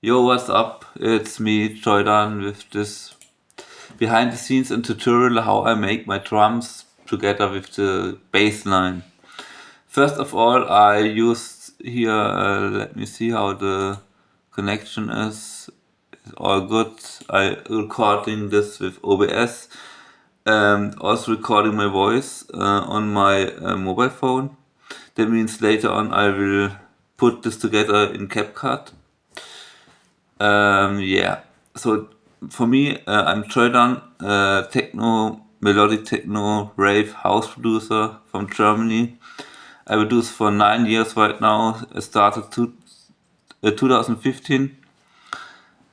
Yo, what's up? It's me, Joydan, with this behind the scenes and tutorial how I make my drums together with the bassline. First of all, I used here, let me see how the connection is. It's all good. I recording this with OBS and also recording my voice on my mobile phone. That means later on I will put this together in CapCut. Yeah. So for me, I'm Jordan, techno, melodic techno, rave house producer from Germany. I produce for 9 years right now. I started 2015,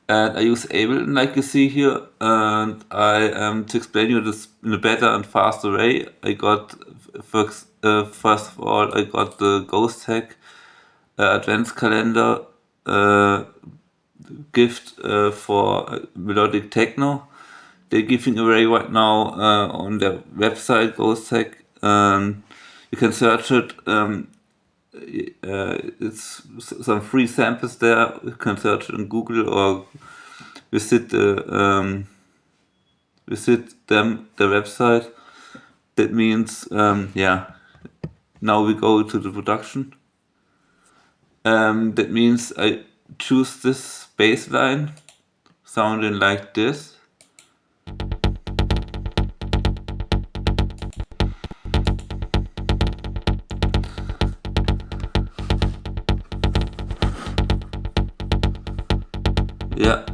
and I use Ableton like you see here. And to explain you this in a better and faster way, I got first of all I got the Ghost Hack Advents Calendar. Gift for melodic techno. They're giving away right now on their website Ghost Tech. You can search it. It's some free samples there. You can search it in Google or visit the website. That means yeah. Now we go to the production. That means I choose this bass line sounding like this. Yeah,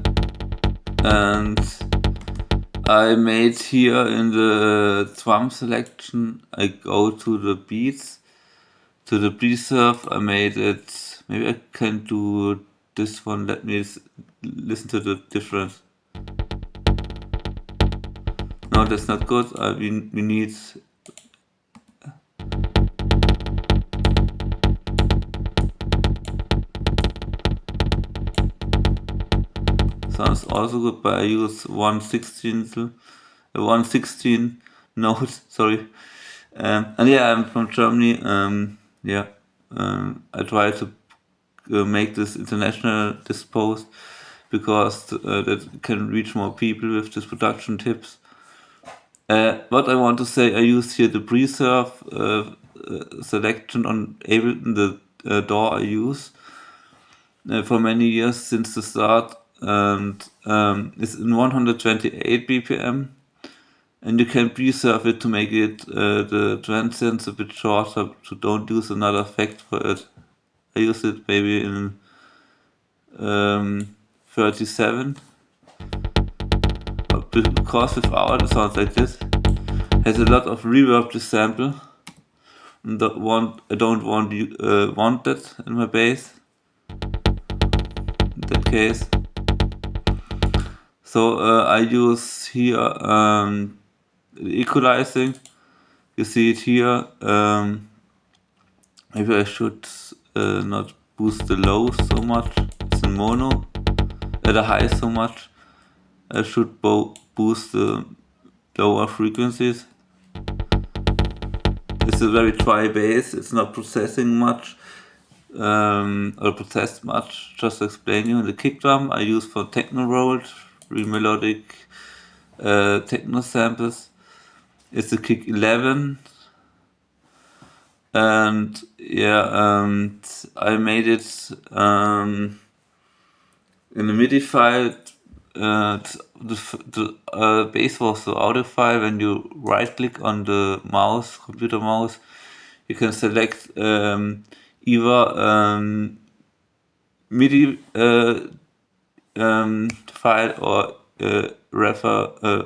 and I made here in the drum selection, I go to the beats, to the preserve. I made it, maybe I can do this one. Let me listen to the difference. No, that's not good. We need. Sounds also good, but I use 1/16 note. Sorry. And yeah, I'm from Germany. Yeah, I try to make this international disposed because that can reach more people with this production tips. What I want to say, I use here the preserve selection on Ableton, the DAW I use for many years since the start, and it's in 128 BPM, and you can preserve it to make it the transients a bit shorter, so don't use another effect for it. I use it maybe in 37, because without it sounds like this. Has a lot of reverb, this sample. I don't want that in my bass. In that case. So I use here the equalizing. You see it here. Maybe I should not boost the low so much. It's in mono. The high so much. I should boost the lower frequencies. It's a very dry bass. It's not processing much or processed much. Just to explain you, the kick drum I use for techno rolls, real melodic techno samples. It's the kick 11, and yeah, I made it in a MIDI file. The bass was the audio file. When you right click on the mouse, computer mouse, you can select either MIDI file or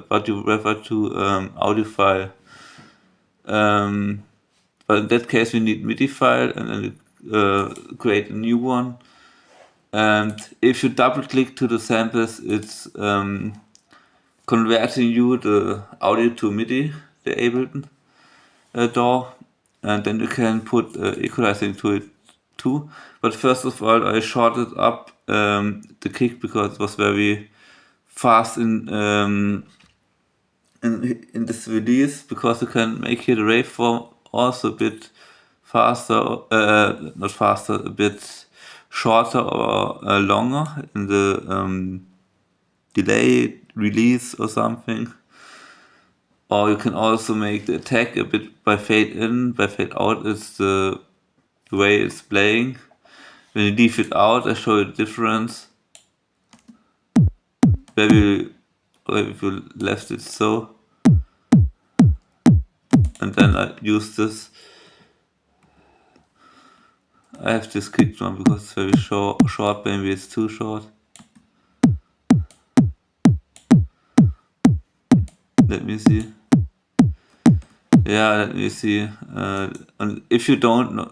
what you refer to audio file. But in that case, we need MIDI file and then create a new one. And if you double click to the samples, it's converting you the audio to MIDI, the Ableton DAW, and then you can put equalizing to it too. But first of all, I shorted up the kick because it was very fast in this release, because you can make here the waveform also a bit faster, not faster, a bit shorter or longer in the delay, release or something. Or you can also make the attack a bit by fade in, by fade out is the way it's playing. When you leave it out, I show you the difference. If you left it so, and then I use this. I have this kick drum because it's very short, maybe it's too short. Let me see. Yeah, let me see. And if you don't know,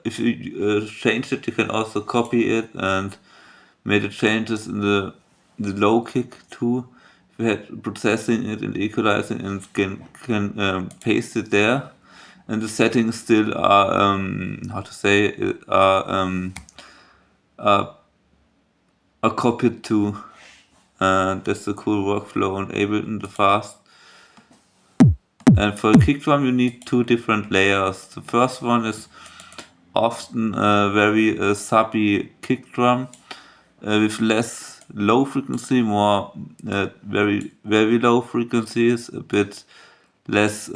if you change it, you can also copy it and make the changes in the low kick too. If you had processing it and equalizing and can paste it there, and the settings still are how to say it, are copied too. That's the cool workflow on Ableton, the fast. And for a kick drum, you need two different layers. The first one is often a very subby kick drum with less low frequency, more very low frequencies, a bit less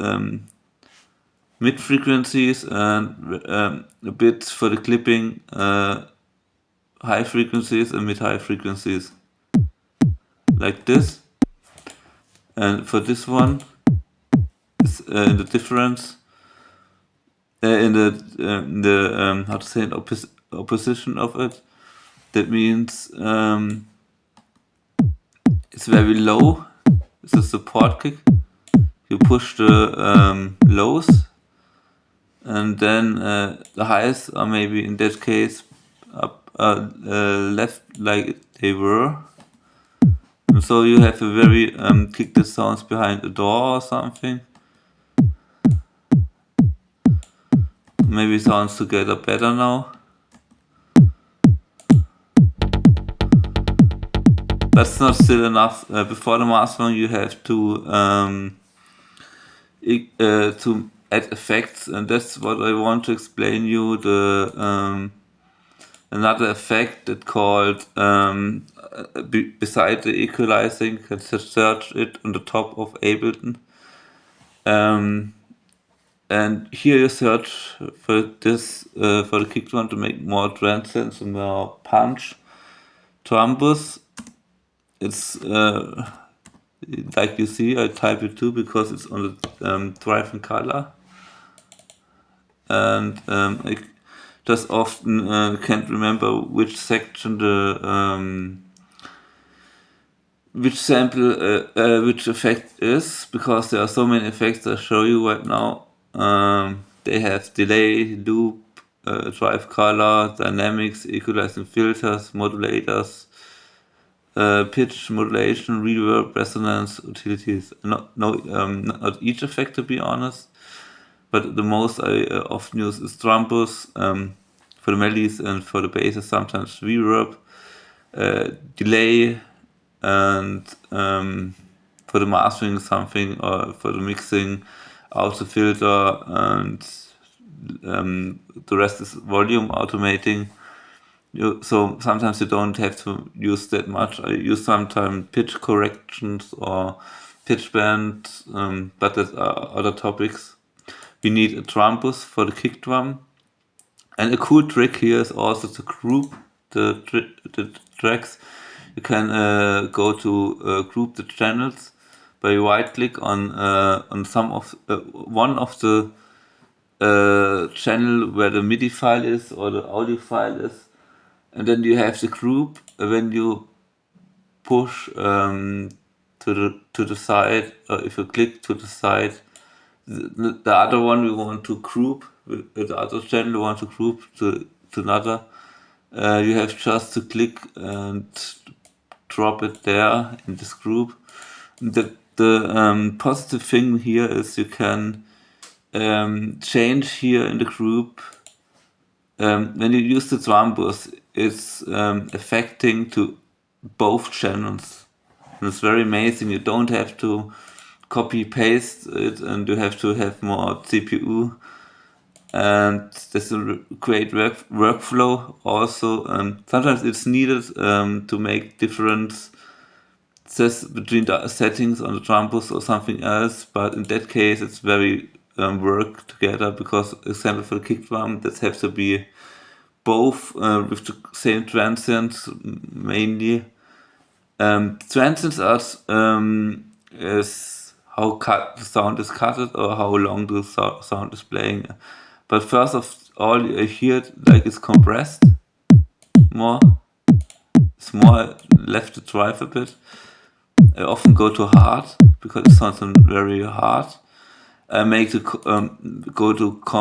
mid frequencies, and a bit for the clipping high frequencies and mid high frequencies, like this. And for this one, is in the difference in the how to say it, opposition of it. That means it's very low. It's a support kick. You push the lows, and then the highs are maybe in that case up left like they were. And so you have a very kick that sounds behind a door or something. Maybe sounds together better now. That's not still enough. Before the mastering, you have to add effects, and that's what I want to explain you. The another effect that called beside the equalizing, you can search it on the top of Ableton. And here you search for this for the kick drum to make more transcends and more punch. Trumpus. It's like you see, I type it too because it's on the drive in color, and I just often can't remember which section the which sample which effect is, because there are so many effects I show you right now. They have delay, loop, drive color, dynamics, equalizing filters, modulators, pitch, modulation, reverb, resonance, utilities. Not each effect, to be honest, but the most I often use is trumpus for the melodies, and for the basses sometimes reverb, delay, and for the mastering something, or for the mixing, auto filter, and the rest is volume automating. So sometimes you don't have to use that much. I use sometimes pitch corrections or pitch bend, but there's other topics. We need a trumpus for the kick drum. And a cool trick here is also to group the tracks. You can go to group the channels by right click on some of one of the channel where the MIDI file is or the audio file is. And then you have the group. When you push to the side, or if you click to the side, the other one we want to group, the other channel we want to group to another. You have just to click and drop it there in this group. The positive thing here is you can change here in the group. When you use the trumpus, it's affecting to both channels. And it's very amazing. You don't have to copy paste it, and you have to have more CPU and there's a great workflow also. Sometimes it's needed to make differences between the settings on the trumpus or something else, but in that case it's very work together, because example for the kick drum that has to be both with the same transients mainly. Transients are is how the sound is cutted or how long the sound is playing. But first of all, you hear it like it's compressed more. It's more left to drive a bit. I often go to hard because it sounds very hard. I make the go to I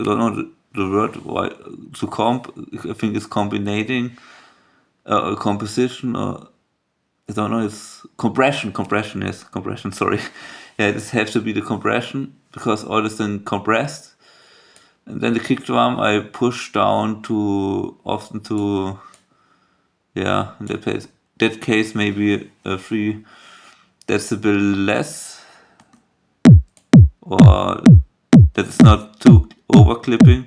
don't know the word why to comp. I think it's combining composition, or I don't know. It's compression. Compression, yes, compression. Sorry, yeah, this has to be the compression because all is then compressed. And then the kick drum I push down to often to, yeah, in that case maybe 3 decibel less, or that is not too overclipping.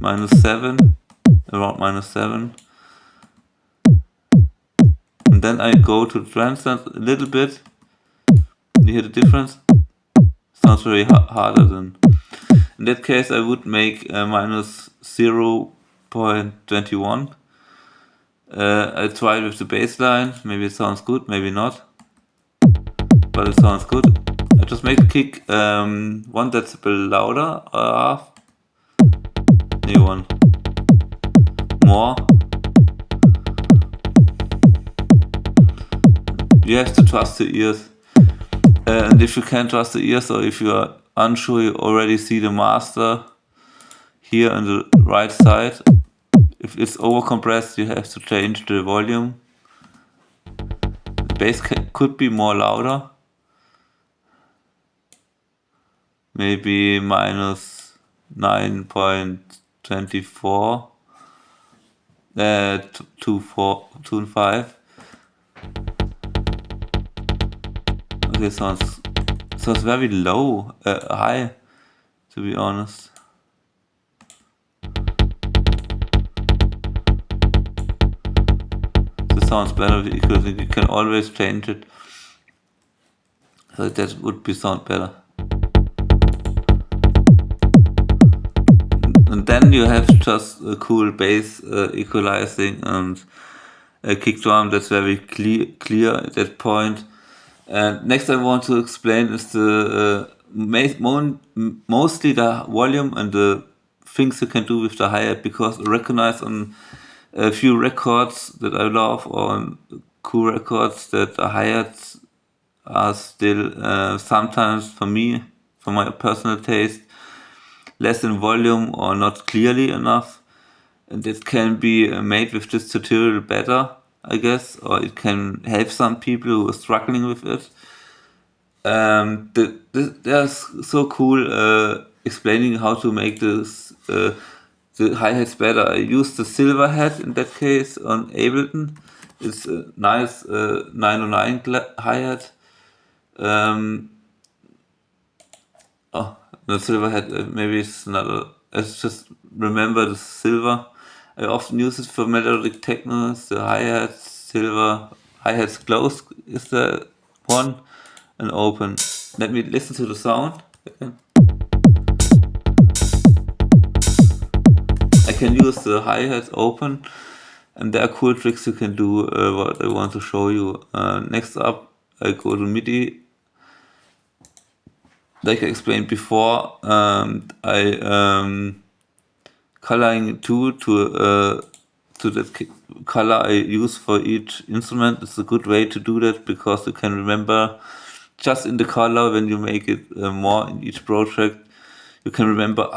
-7, around -7. And then I go to transcend a little bit. You hear the difference? Sounds very harder than. In that case, I would make -0.21. I tried with the bassline. Maybe it sounds good, maybe not. But it sounds good. I just make the kick 1 decibel louder, half. Nee, 1. More. You have to trust the ears. And if you can't trust the ears, or if you are unsure, you already see the master here on the right side. If it's overcompressed, you have to change the volume. The bass could be more louder. Maybe -9.24. 2.5. Okay, sounds very low, high, to be honest. This sounds better because you can always change it. So that would be sound better. And then you have just a cool bass equalizing and a kick drum that's very clear at that point. And next I want to explain is the mostly the volume and the things you can do with the hi-hat, because I recognize on a few records that I love, or on cool records, that the hi-hats are still sometimes, for me, for my personal taste, less in volume or not clearly enough. And it can be made with this tutorial better, I guess, or it can help some people who are struggling with it. They're so cool explaining how to make this the hi-hats better. I used the silver hat in that case on Ableton. It's a nice 909 hi-hat. Oh, the silver hat, maybe it's another. I just remember the silver. I often use it for melodic techno. The hi-hats, silver, hi-hats closed is the one, and open. Let me listen to the sound. I can use the hi-hats open, and there are cool tricks you can do, what I want to show you. Next up, I go to MIDI. Like I explained before, I coloring tool to the color I use for each instrument. It's a good way to do that, because you can remember just in the color when you make it more in each project. You can remember,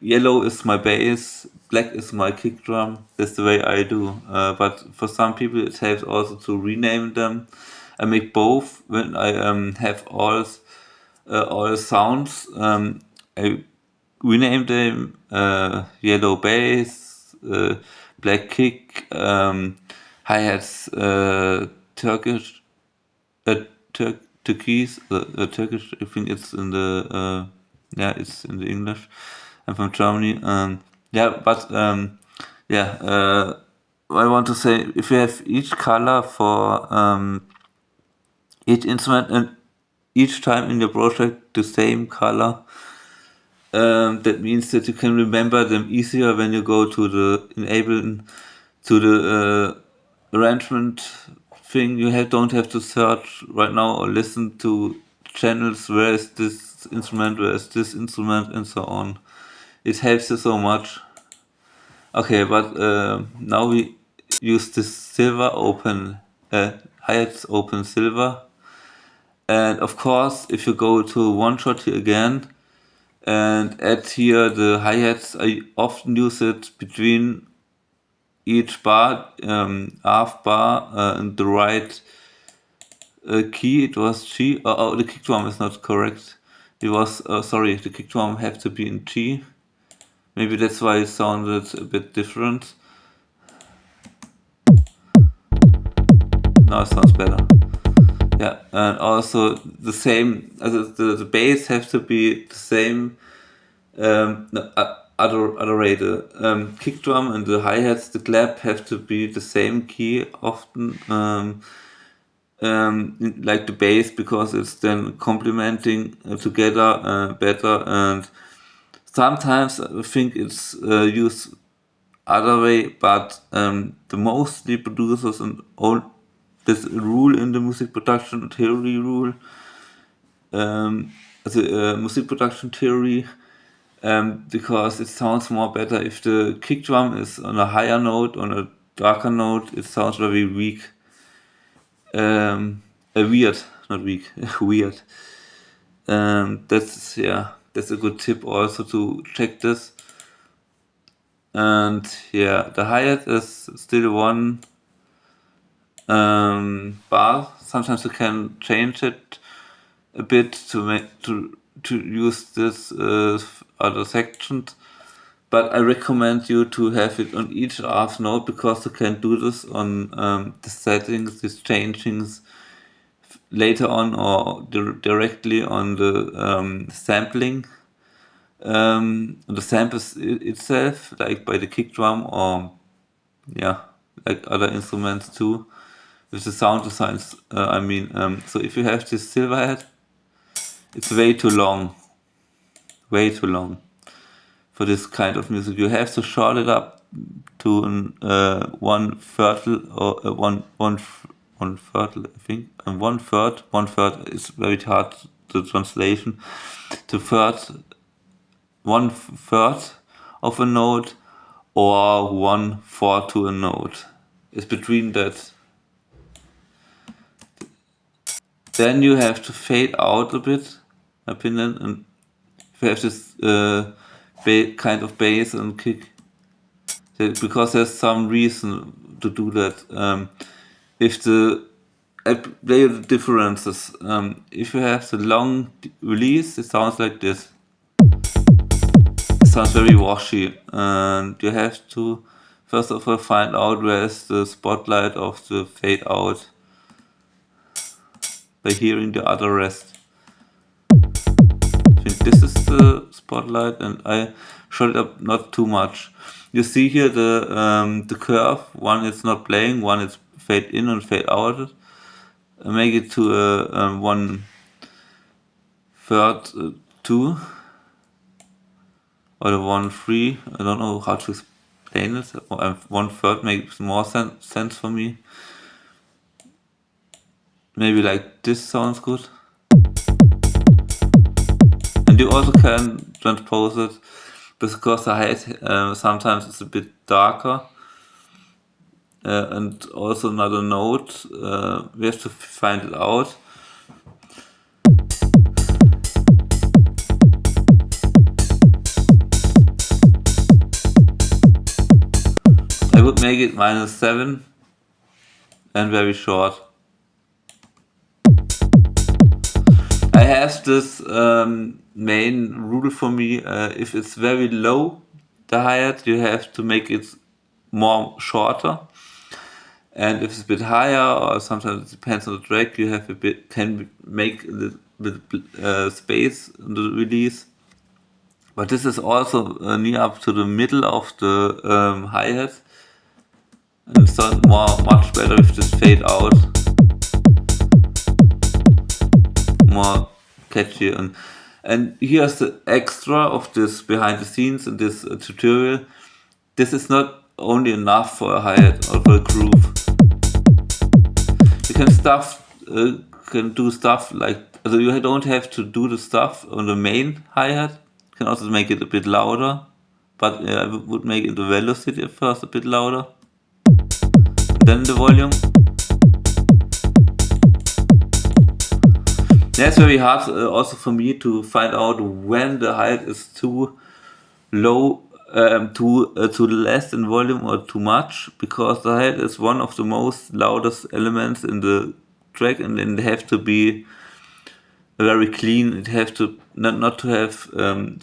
yellow is my bass, black is my kick drum. That's the way I do. But for some people, it helps also to rename them. I make both when I have all sounds. I rename them yellow bass, black kick, hi-hats, Turkish, Turkish. I think it's in the it's in the English. I'm from Germany. I want to say if you have each color for each instrument and each time in your project the same color, that means that you can remember them easier when you go to the Ableton to the arrangement thing. You don't have to search right now or listen to channels. Where is this instrument? Where is this instrument? And so on. It helps you so much. Okay, but now we use this silver open hi-hats open silver, and of course if you go to one shot here again and add here the hi-hats, I often use it between each bar, half bar, and the right key. It was G. Oh, the kick drum is not correct. It was sorry, the kick drum had to be in G. Maybe that's why it sounded a bit different. Now it sounds better. Yeah, and also the same. The bass have to be the same. Other kick drum and the hi hats, the clap have to be the same key often. Like the bass, because it's then complementing together better. And sometimes I think it's used other way, but the mostly producers and all this rule in the music production theory rule, the music production theory, because it sounds more better if the kick drum is on a higher note, on a darker note. It sounds very weak. Weird, not weak, weird. That's a good tip also to check this. And yeah, the hi-hat is still one bar. Sometimes you can change it a bit to use this other sections, but I recommend you to have it on each half note, because you can do this on the settings, these changings later on, or directly on the sampling. The samples itself, like by the kick drum, or like other instruments too, with the sound designs. So if you have this silver hat, it's way too long for this kind of music. You have to short it up to one third, or one third, I think, and one third is very hard to translation. To one third of a note, or 1/4 to a note. It's between that. Then you have to fade out a bit, my opinion, and if you have this kind of bass and kick, because there's some reason to do that. I play the differences. If you have the long release, it sounds like this. It sounds very washy, and you have to first of all find out where is the spotlight of the fade out by hearing the other rest. I think this is the spotlight, and I shut it up not too much. You see here the curve. One is not playing, one is fade in and fade out. Make it to a 1/3 2, or the 1/3. I don't know how to explain it. 1/3 makes more sense for me. Maybe like this sounds good. And you also can transpose it, because the height sometimes it's a bit darker. And also another note, we have to find it out. I would make it -7 and very short. I have this main rule for me. If it's very low, the hi-hat, you have to make it more shorter. And if it's a bit higher, or sometimes it depends on the track, you have can make a little bit space in the release. But this is also near up to the middle of the hi-hat. And it sounds much better with this fade out. More catchy. And here's the extra of this behind the scenes in this tutorial. This is not only enough for a hi-hat or for a groove. You can do stuff like, also you don't have to do the stuff on the main hi-hat. You can also make it a bit louder, but I would make it the velocity at first a bit louder, then the volume. Yeah, it's very hard also for me to find out when the hi-hat is too low, too less in volume or too much, because the hi-hat is one of the most loudest elements in the track, and then they have to be very clean. It have to not to have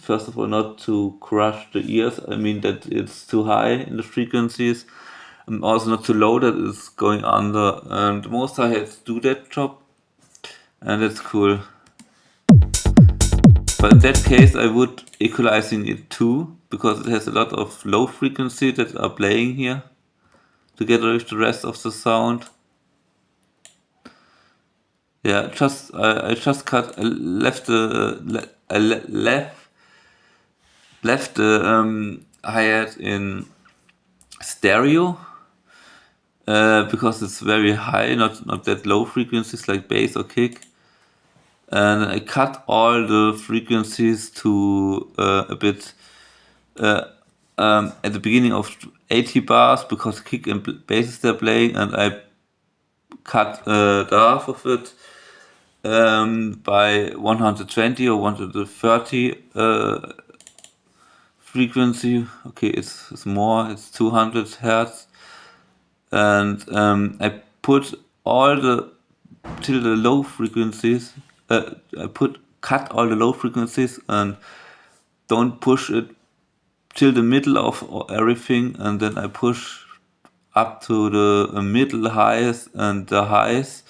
first of all not to crush the ears. I mean that it's too high in the frequencies, and also not too low that it's going under. And most hi-hats do that job, and that's cool. But in that case, I would equalizing it too, because it has a lot of low frequency that are playing here together with the rest of the sound. Yeah, I just cut left the left the hi-hat in stereo because it's very high, not that low frequencies like bass or kick. And I cut all the frequencies to a bit at the beginning of 80 bars, because kick and bass is they're playing, and I cut the half of it by 120 or 130 frequency. Okay, it's more, it's 200 hertz. And I put all the till the low frequencies. Cut all the low frequencies and don't push it till the middle of everything, and then I push up to the middle highs and the highs.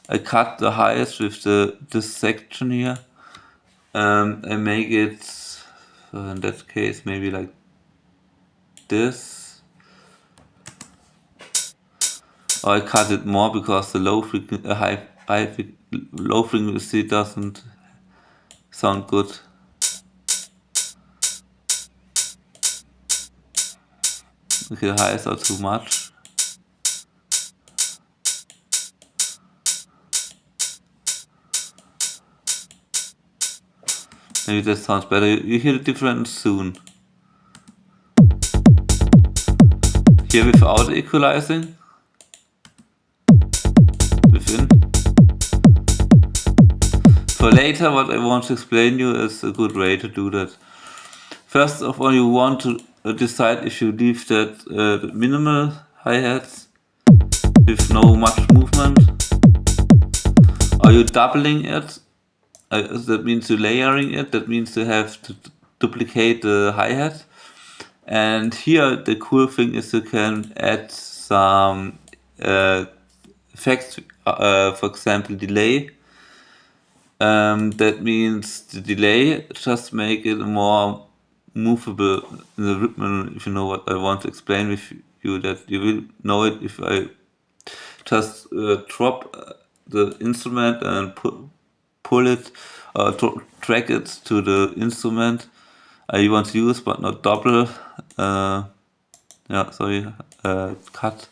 I cut the highs with this section here. I make it in that case maybe like this. Or I cut it more because the low frequency doesn't sound good. Okay, the highs are too much. Maybe that sounds better. You hear the difference soon. Here without equalizing. Within. For later, what I want to explain you is a good way to do that. First of all, you want to decide if you leave that minimal hi-hats with no much movement. Are you doubling it? That means you're layering it. That means you have to duplicate the hi-hat. And here the cool thing is you can add some effects, for example delay. That means the delay just make it more movable in the rhythm. If you know what I want to explain with you, that you will know it if I just drop the instrument and pull it, track it to the instrument I want to use, but not double. Cut.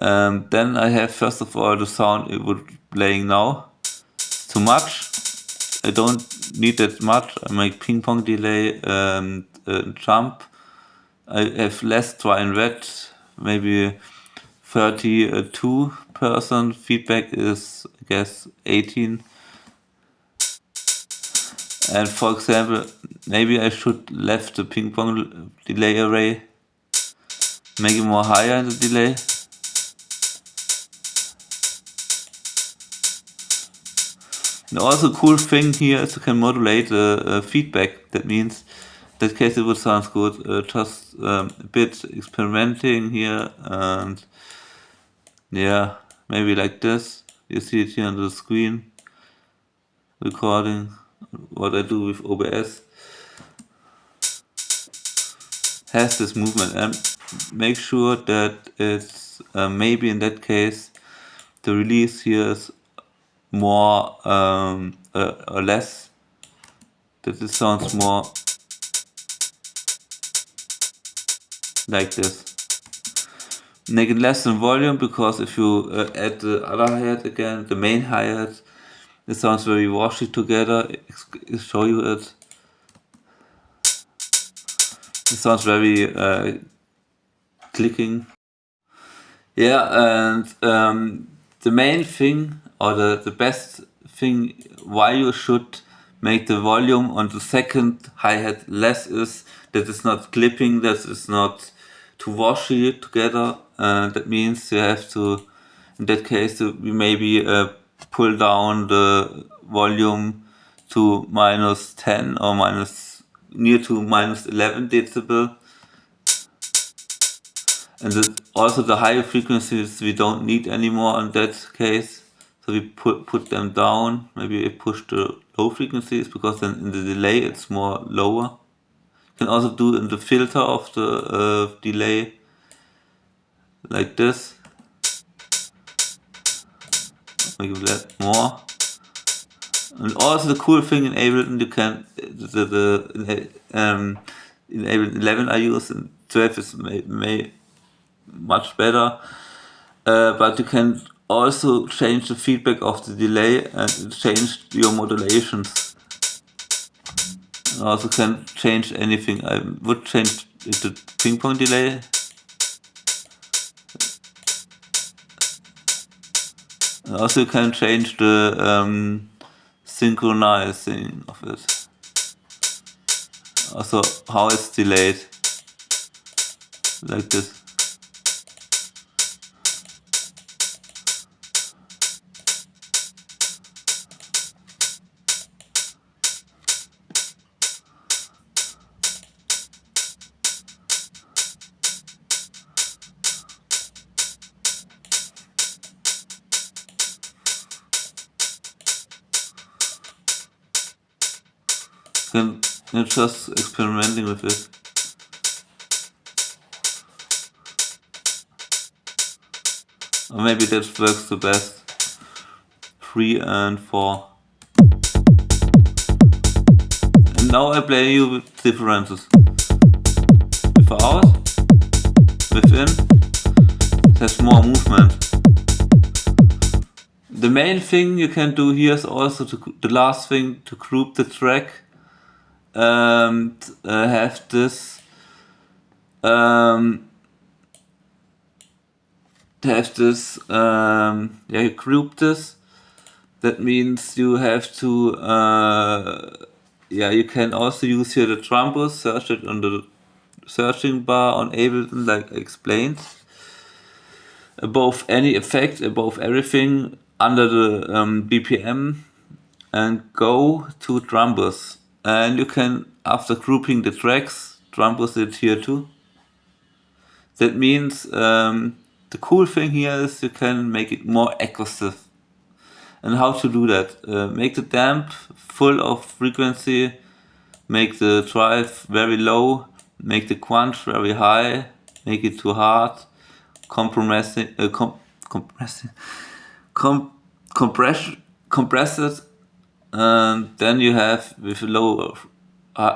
Then I have first of all the sound it would playing now. It's too much. I don't need that much. I make ping pong delay and jump. I have less dry and wet, maybe 32%. Feedback is, I guess, 18. And for example, maybe I should left the ping pong delay array, make it more higher in the delay. And also cool thing here is you can modulate the feedback. That means in that case it would sound good. Just a bit experimenting here, and Yeah, maybe like this. You see it here on the screen recording what I do with OBS. Has this movement, and make sure that it's maybe in that case the release here is more or less, that it sounds more like this. Make it less in volume, because if you add the other hi-hat again, the main hi-hat, it sounds very washy together. I'll show you it. It sounds very clicking. Yeah, and the main thing, or the best thing why you should make the volume on the second hi-hat less, is that it's not clipping, that it's not too washy together. That means you have to, in that case, you maybe pull down the volume to -10 or near to -11 decibel. And also the higher frequencies we don't need anymore in that case. So we put them down. Maybe we push the low frequencies, because then in the delay it's more lower. You can also do in the filter of the delay like this. Make that more. And also the cool thing in Ableton, you can in Ableton 11 I use, and 12 is much better. But you can also change the feedback of the delay and change your modulations. You also can change anything. I would change it to ping pong delay. And also you can change the synchronizing of it. Also how it's delayed. Like this. You're just experimenting with it. Or maybe that works the best. 3 and 4. And now I play you with differences. Without, within, there's more movement. The main thing you can do here is also the last thing, to group the track and have this you group this. That means you have to you can also use here the trumpets, search it on the searching bar on Ableton, like I explained. Above any effect, above everything, under the BPM, and go to trumpets. And you can, after grouping the tracks, trumpets it here too. That means the cool thing here is you can make it more aggressive. And how to do that? Make the damp full of frequency, make the drive very low, make the crunch very high, make it too hard, compress it, and then you have, with a low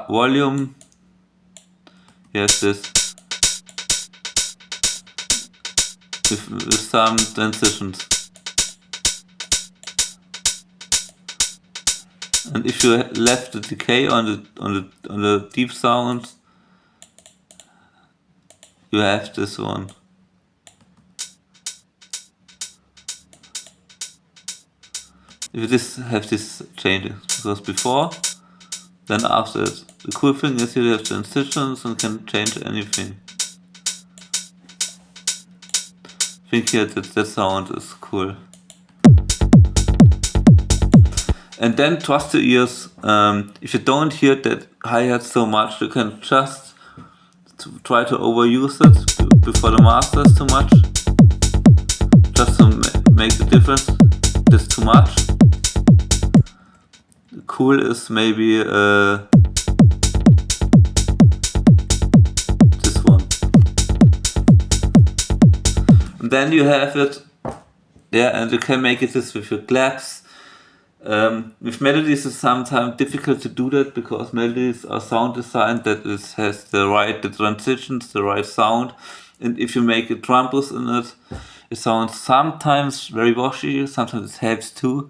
volume, you have this with some transitions. And if you left the decay on the deep sound, you have this one. If this have this changes, because before, then after it. The cool thing is you have transitions and can change anything. I think here that sound is cool. And then trust your ears. If you don't hear that hi-hat so much, you can just try to overuse it before the master is too much. Just make the difference. That's too much. Cool is maybe this one. And then you have it, yeah, and you can make it this with your claps. With melodies, it's sometimes difficult to do that because melodies are sound designed that has the transitions, the right sound. And if you make a trumpet in it, it sounds sometimes very washy, sometimes it helps too.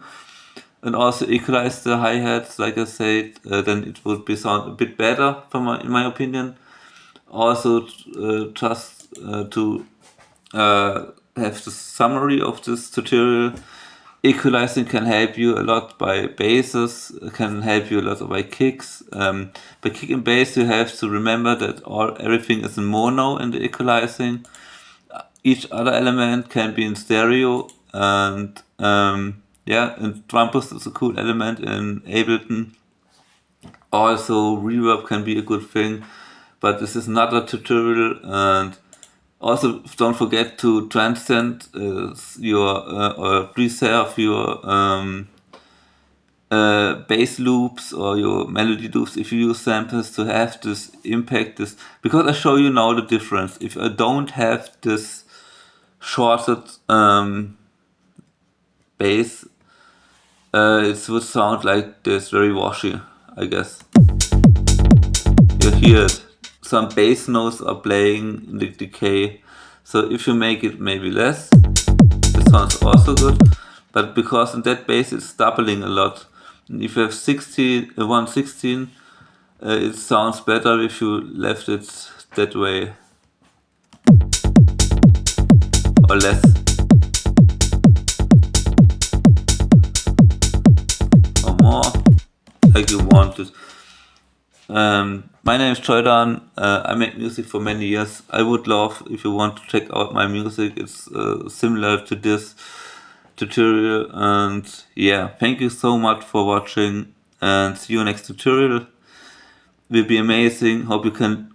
And also equalize the hi-hats, like I said, then it would be sound a bit better, in my opinion. Also, just to have the summary of this tutorial, equalizing can help you a lot by basses, can help you a lot by kicks. By kick and bass, you have to remember that everything is in mono in the equalizing. Each other element can be in stereo, and and trumpet is a cool element in Ableton. Also, reverb can be a good thing, but this is not a tutorial. And also, don't forget to transcend your or preserve your bass loops or your melody loops if you use samples to have this impact. This because I show you now the difference. If I don't have this shorted bass, it would sound like this, very washy, I guess. You hear it. Some bass notes are playing in the decay. So if you make it maybe less, it sounds also good. But because in that bass it's doubling a lot. And if you have 116, it sounds better if you left it that way. Or less. Or more. Like you want it. My name is Jordan. I make music for many years. I would love if you want to check out my music. It's similar to this tutorial. And yeah, thank you so much for watching. And see you next tutorial. Will be amazing. Hope you can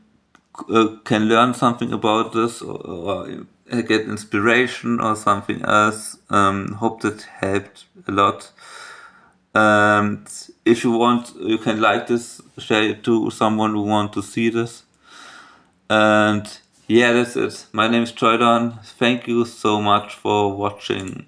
learn something about this or get inspiration or something else. Hope that helped a lot. And if you want, you can like this, share it to someone who wants to see this. And yeah, that's it. My name is Jordan. Thank you so much for watching.